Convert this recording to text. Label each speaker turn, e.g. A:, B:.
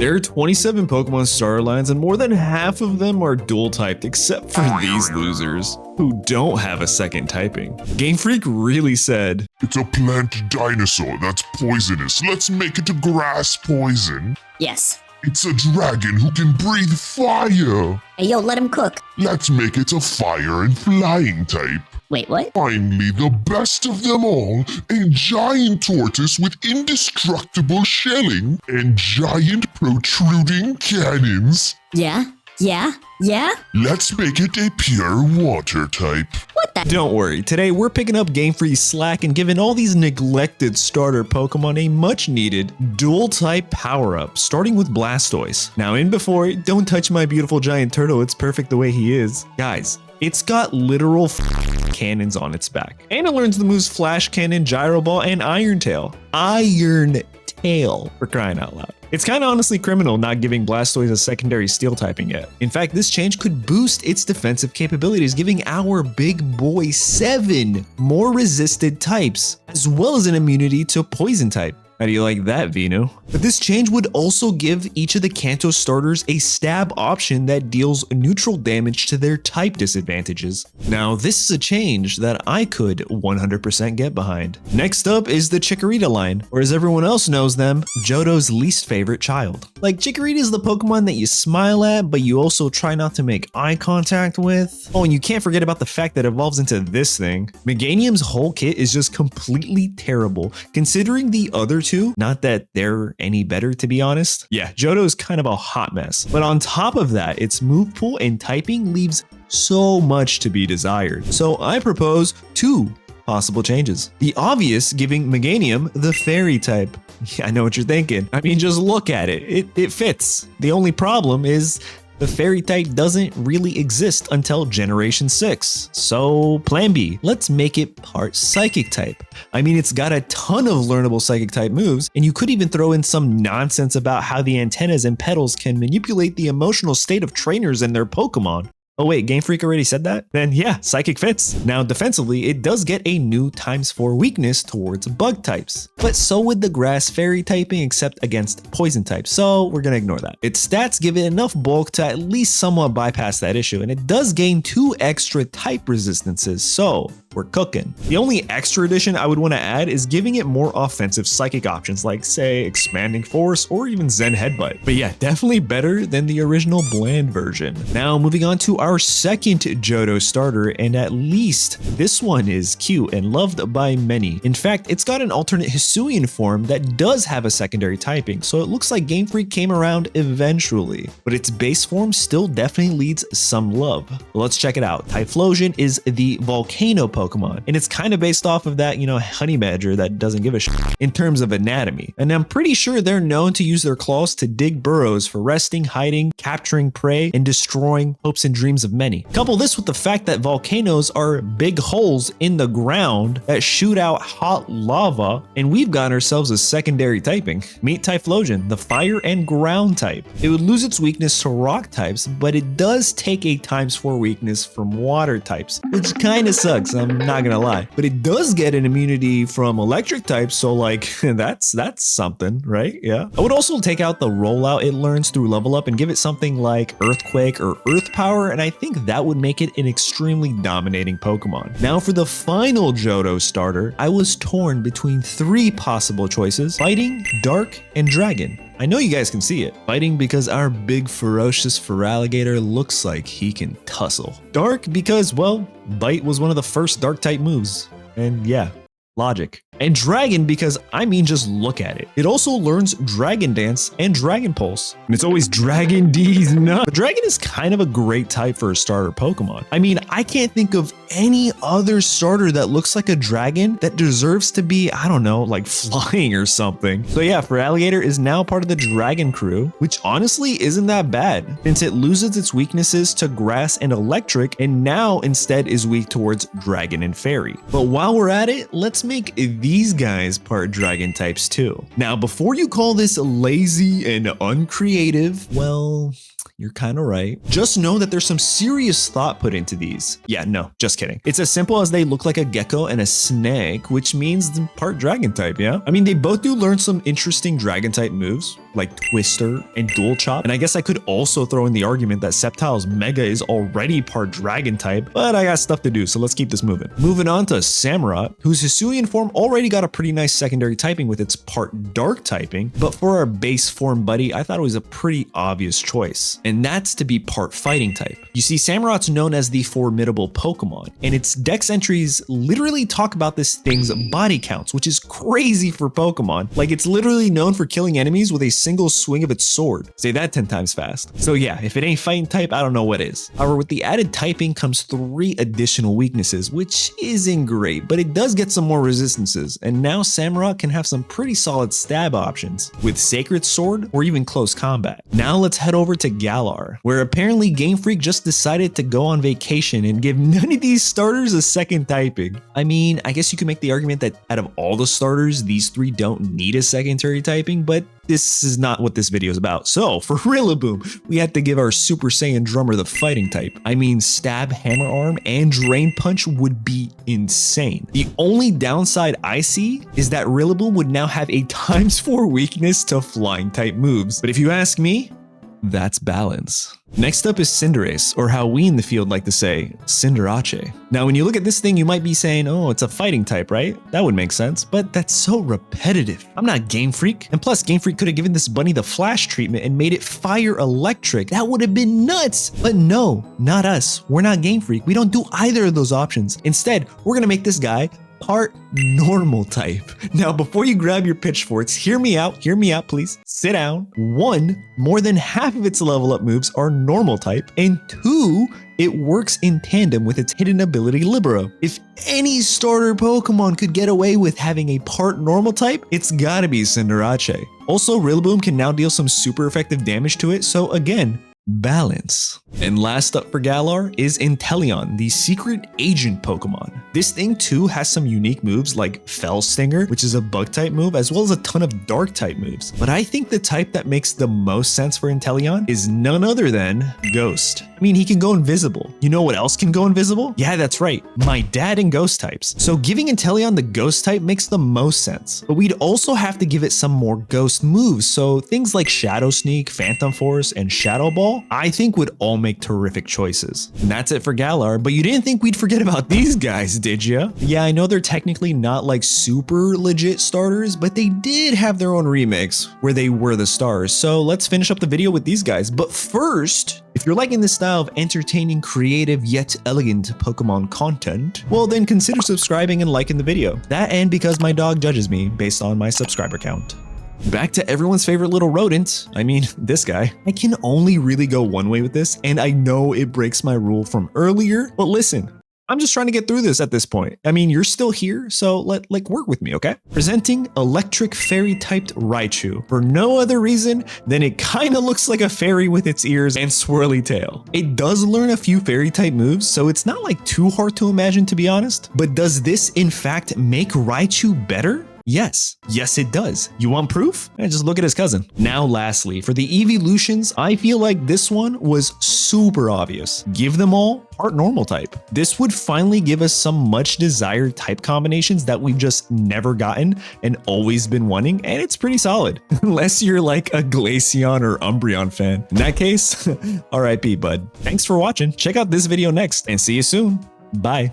A: There are 27 Pokemon starter lines and more than half of them are dual typed except for these losers who don't have a second typing. Game Freak really said,
B: "It's a plant dinosaur that's poisonous. Let's make it a grass poison."
C: Yes.
B: "It's a dragon who can breathe fire.
C: Hey, yo, let him cook.
B: Let's make it a fire and flying type."
C: Wait, what?
B: Finally, the best of them all, a giant tortoise with indestructible shelling and giant protruding cannons.
C: Yeah?
B: Let's make it a pure water type.
C: What the?
A: Don't worry, today we're picking up Game Freak's slack and giving all these neglected starter Pokemon a much needed dual type power up, starting with Blastoise. Now in before, don't touch my beautiful giant turtle, it's perfect the way he is. Guys, it's got literal cannons on its back. And it learns the moves Flash Cannon, Gyro Ball, and Iron Tail. Iron Tail, for crying out loud. It's kind of honestly criminal not giving Blastoise a secondary steel typing yet. In fact, this change could boost its defensive capabilities, giving our big boy 7 more resisted types, as well as an immunity to poison type. How do you like that, Venu? But this change would also give each of the Kanto starters a stab option that deals neutral damage to their type disadvantages. Now, this is a change that I could 100% get behind. Next up is the Chikorita line, or as everyone else knows them, Johto's least favorite child. Like, Chikorita is the Pokemon that you smile at, but you also try not to make eye contact with. Oh, and you can't forget about the fact that it evolves into this thing. Meganium's whole kit is just completely terrible, considering the other two. Not that they're any better, to be honest. Yeah, Johto is kind of a hot mess. But on top of that, its move pool and typing leaves so much to be desired. So I propose 2 possible changes. The obvious, giving Meganium the fairy type. Yeah, I know what you're thinking. I mean, just look at it. It fits. The only problem is the fairy type doesn't really exist until Generation 6. So plan B, let's make it part psychic type. I mean, it's got a ton of learnable psychic type moves, and you could even throw in some nonsense about how the antennas and petals can manipulate the emotional state of trainers and their Pokemon. Oh wait, Game Freak already said that? Then yeah, Psychic fits. Now defensively, it does get a new ×4 weakness towards bug types. But so would the grass fairy typing except against poison types, so we're gonna ignore that. Its stats give it enough bulk to at least somewhat bypass that issue, and it does gain 2 extra type resistances, so we're cooking. The only extra addition I would want to add is giving it more offensive psychic options like, say, Expanding Force or even Zen Headbutt. But yeah, definitely better than the original bland version. Now moving on to our second Johto starter, and at least this one is cute and loved by many. In fact, it's got an alternate Hisuian form that does have a secondary typing, so it looks like Game Freak came around eventually. But its base form still definitely needs some love. Let's check it out. Typhlosion is the Volcano Pokemon, and it's kind of based off of that, honey badger that doesn't give a shit in terms of anatomy. And I'm pretty sure they're known to use their claws to dig burrows for resting, hiding, capturing prey, and destroying hopes and dreams of many. Couple this with the fact that volcanoes are big holes in the ground that shoot out hot lava, and we've got ourselves a secondary typing. Meet Typhlosion, the fire and ground type. It would lose its weakness to rock types, but it does take a ×4 weakness from water types, which kind of sucks, I'm not gonna lie. But it does get an immunity from electric types, so like, that's something, right? Yeah. I would also take out the rollout it learns through level up and give it something like Earthquake or Earth Power, and I think that would make it an extremely dominating Pokemon. Now for the final Johto starter, I was torn between 3 possible choices: Fighting, Dark, and Dragon. I know you guys can see it. Fighting because our big ferocious Feraligatr looks like he can tussle. Dark because, well, Bite was one of the first dark type moves. And yeah, logic. And Dragon because, I mean, just look at it. It also learns Dragon Dance and Dragon Pulse. And it's always Dragon D's nuts. But Dragon is kind of a great type for a starter Pokemon. I mean, I can't think of any other starter that looks like a dragon that deserves to be, I don't know, like flying or something. So yeah, Feraligatr is now part of the Dragon crew, which honestly isn't that bad, since it loses its weaknesses to grass and electric, and now instead is weak towards dragon and fairy. But while we're at it, let's make these guys part dragon types too. Now, before you call this lazy and uncreative, well, you're kind of right. Just know that there's some serious thought put into these. Yeah, no, just kidding. It's as simple as they look like a gecko and a snake, which means part dragon type, yeah? I mean, they both do learn some interesting dragon type moves, like Twister and Dual Chop. And I guess I could also throw in the argument that Sceptile's Mega is already part Dragon type, but I got stuff to do, so let's keep this moving. Moving on to Samurott, whose Hisuian form already got a pretty nice secondary typing with its part Dark typing, but for our base form buddy, I thought it was a pretty obvious choice, and that's to be part Fighting type. You see, Samurott's known as the formidable Pokemon, and its dex entries literally talk about this thing's body counts, which is crazy for Pokemon. Like, it's literally known for killing enemies with a single swing of its sword. Say that 10 times fast. So yeah, if it ain't Fighting type, I don't know what is. However, with the added typing comes 3 additional weaknesses, which isn't great, but it does get some more resistances, and now Samurott can have some pretty solid stab options with Sacred Sword or even close combat. Now let's head over to Galar, where apparently Game Freak just decided to go on vacation and give none of these starters a second typing. I mean, I guess you could make the argument that out of all the starters, these 3 don't need a secondary typing, but this is not what this video is about. So for Rillaboom, we had to give our Super Saiyan drummer the Fighting type. I mean, Stab, Hammer Arm, and Drain Punch would be insane. The only downside I see is that Rillaboom would now have a ×4 weakness to Flying type moves. But if you ask me, that's balance. Next up is Cinderace, or how we in the field like to say, Cinderace. Now, when you look at this thing, you might be saying, oh, it's a Fighting type, right? That would make sense, but that's so repetitive. I'm not Game Freak. And plus, Game Freak could have given this bunny the Flash treatment and made it Fire Electric. That would have been nuts. But no, not us. We're not Game Freak. We don't do either of those options. Instead, we're gonna make this guy part normal type. Now, before you grab your pitchforks, hear me out, please. Sit down. 1, more than half of its level up moves are normal type, and 2, it works in tandem with its hidden ability Libero. If any starter Pokemon could get away with having a part normal type, it's gotta be Cinderace. Also, Rillaboom can now deal some super effective damage to it, so again, balance. And last up for Galar is Inteleon, the secret agent Pokemon. This thing too has some unique moves like Fell Stinger, which is a bug type move, as well as a ton of dark type moves. But I think the type that makes the most sense for Inteleon is none other than Ghost. I mean, he can go invisible. You know what else can go invisible? Yeah, that's right, my dad and Ghost types. So giving Inteleon the Ghost type makes the most sense. But we'd also have to give it some more Ghost moves, so things like Shadow Sneak, Phantom Force, and Shadow Ball, I think would all make terrific choices. And that's it for Galar, but you didn't think we'd forget about these guys, did ya? Yeah, I know they're technically not like super legit starters, but they did have their own remix where they were the stars. So let's finish up the video with these guys. But first, if you're liking this style of entertaining, creative, yet elegant Pokemon content, well then consider subscribing and liking the video. That and because my dog judges me based on my subscriber count. Back to everyone's favorite little rodent, I mean, this guy. I can only really go one way with this, and I know it breaks my rule from earlier, but listen, I'm just trying to get through this at this point. I mean, you're still here, so work with me, okay? Presenting Electric Fairy typed Raichu for no other reason than it kind of looks like a fairy with its ears and swirly tail. It does learn a few fairy type moves, so it's not like too hard to imagine, to be honest. But does this in fact make Raichu better? Yes, it does. You want proof? Just look at his cousin. Now lastly, for the evolutions, I feel like this one was super obvious. Give them all part normal type. This would finally give us some much desired type combinations that we've just never gotten and always been wanting, and it's pretty solid. Unless you're like a Glaceon or Umbreon fan. In that case, RIP bud. Thanks for watching. Check out this video next and see you soon. Bye.